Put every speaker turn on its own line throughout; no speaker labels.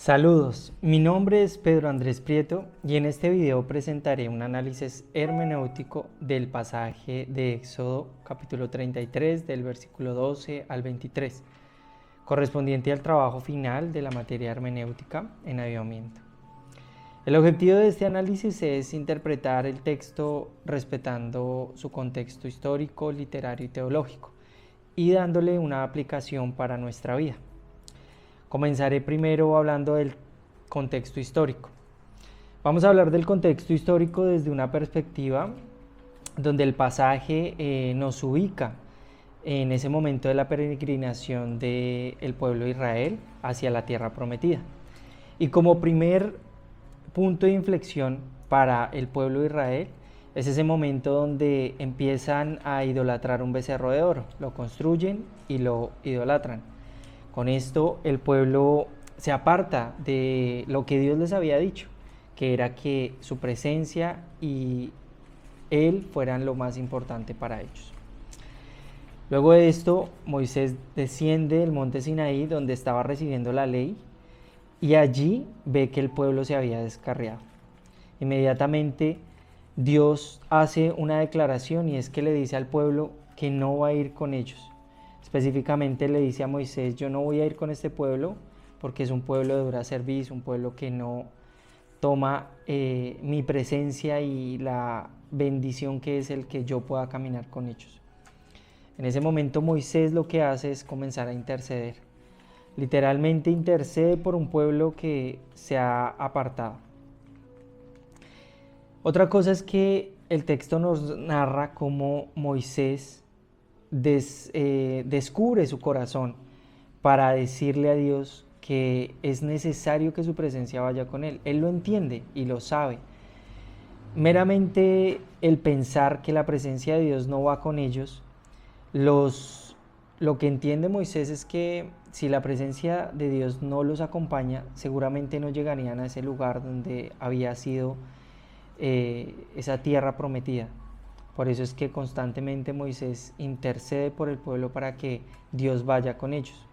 Saludos, mi nombre es Pedro Andrés Prieto y en este video presentaré un análisis hermenéutico del pasaje de Éxodo capítulo 33 del versículo 12 al 23, correspondiente al trabajo final de la materia hermenéutica en avivamiento. El objetivo de este análisis es interpretar el texto respetando su contexto histórico, literario y teológico y dándole una aplicación para nuestra vida. Comenzaré primero hablando del contexto histórico. Vamos a hablar del contexto histórico desde una perspectiva donde el pasaje nos ubica en ese momento de la peregrinación del pueblo de Israel hacia la tierra prometida. Y como primer punto de inflexión para el pueblo de Israel es ese momento donde empiezan a idolatrar un becerro de oro, lo construyen y lo idolatran. Con esto el pueblo se aparta de lo que Dios les había dicho, que era que su presencia y Él fueran lo más importante para ellos. Luego de esto, Moisés desciende del monte Sinaí, donde estaba recibiendo la ley, y allí ve que el pueblo se había descarriado. Inmediatamente Dios hace una declaración y es que le dice al pueblo que no va a ir con ellos. Específicamente le dice a Moisés: yo no voy a ir con este pueblo porque es un pueblo de dura cerviz, un pueblo que no toma mi presencia y la bendición que es el que yo pueda caminar con ellos. En ese momento Moisés lo que hace es comenzar a interceder. Literalmente intercede por un pueblo que se ha apartado. Otra cosa es que el texto nos narra cómo Moisés descubre su corazón para decirle a Dios que es necesario que su presencia vaya con él. Él lo entiende y lo sabe. Meramente el pensar que la presencia de Dios no va con ellos, lo que entiende Moisés es que si la presencia de Dios no los acompaña, seguramente no llegarían a ese lugar donde había sido esa tierra prometida. Por eso es que constantemente Moisés intercede por el pueblo para que Dios vaya con ellos.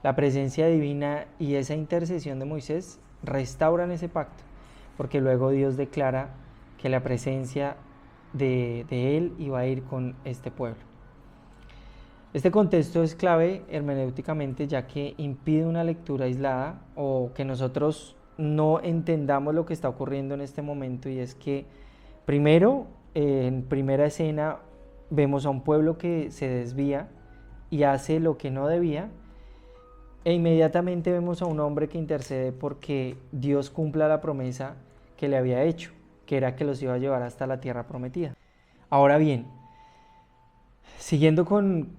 La presencia divina y esa intercesión de Moisés restauran ese pacto, porque luego Dios declara que la presencia de él iba a ir con este pueblo. Este contexto es clave hermenéuticamente, ya que impide una lectura aislada o que nosotros no entendamos lo que está ocurriendo en este momento, y es que primero, en primera escena vemos a un pueblo que se desvía y hace lo que no debía, e inmediatamente vemos a un hombre que intercede porque Dios cumpla la promesa que le había hecho, que era que los iba a llevar hasta la tierra prometida. Ahora bien, siguiendo con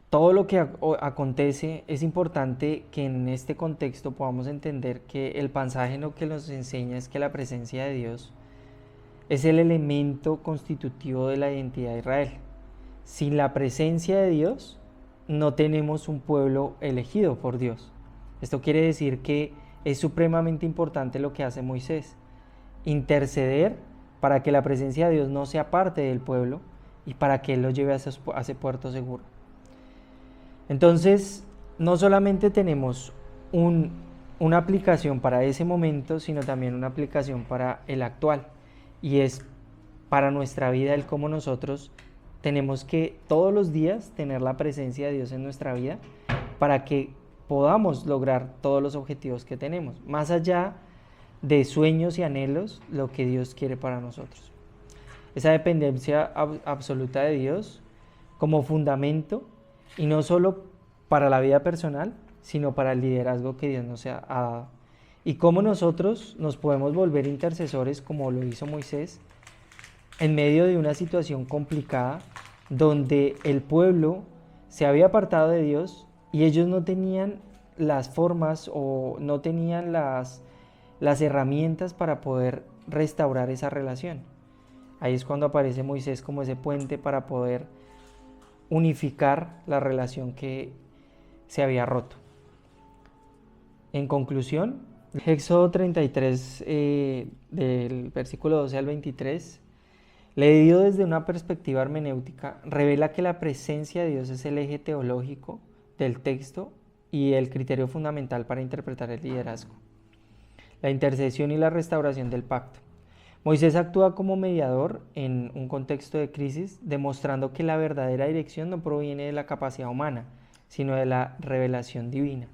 todo lo que acontece, es importante que en este contexto podamos entender que el pasaje lo que nos enseña es que la presencia de Dios es el elemento constitutivo de la identidad de Israel. Sin la presencia de Dios, no tenemos un pueblo elegido por Dios. Esto quiere decir que es supremamente importante lo que hace Moisés: interceder para que la presencia de Dios no sea parte del pueblo y para que Él lo lleve a ese puerto seguro. Entonces, no solamente tenemos una aplicación para ese momento, sino también una aplicación para el actual. Y es para nuestra vida el cómo nosotros tenemos que todos los días tener la presencia de Dios en nuestra vida para que podamos lograr todos los objetivos que tenemos, más allá de sueños y anhelos, lo que Dios quiere para nosotros. Esa dependencia absoluta de Dios como fundamento, y no solo para la vida personal, sino para el liderazgo que Dios nos ha dado. Y cómo nosotros nos podemos volver intercesores, como lo hizo Moisés, en medio de una situación complicada, donde el pueblo se había apartado de Dios y ellos no tenían las formas o no tenían las herramientas para poder restaurar esa relación. Ahí es cuando aparece Moisés como ese puente para poder unificar la relación que se había roto. En conclusión, Éxodo 33, del versículo 12 al 23, leído desde una perspectiva hermenéutica, revela que la presencia de Dios es el eje teológico del texto y el criterio fundamental para interpretar el liderazgo. La intercesión y la restauración del pacto. Moisés actúa como mediador en un contexto de crisis, demostrando que la verdadera dirección no proviene de la capacidad humana, sino de la revelación divina.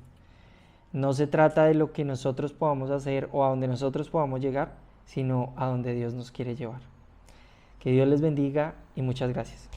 No se trata de lo que nosotros podamos hacer o a donde nosotros podamos llegar, sino a donde Dios nos quiere llevar. Que Dios les bendiga y muchas gracias.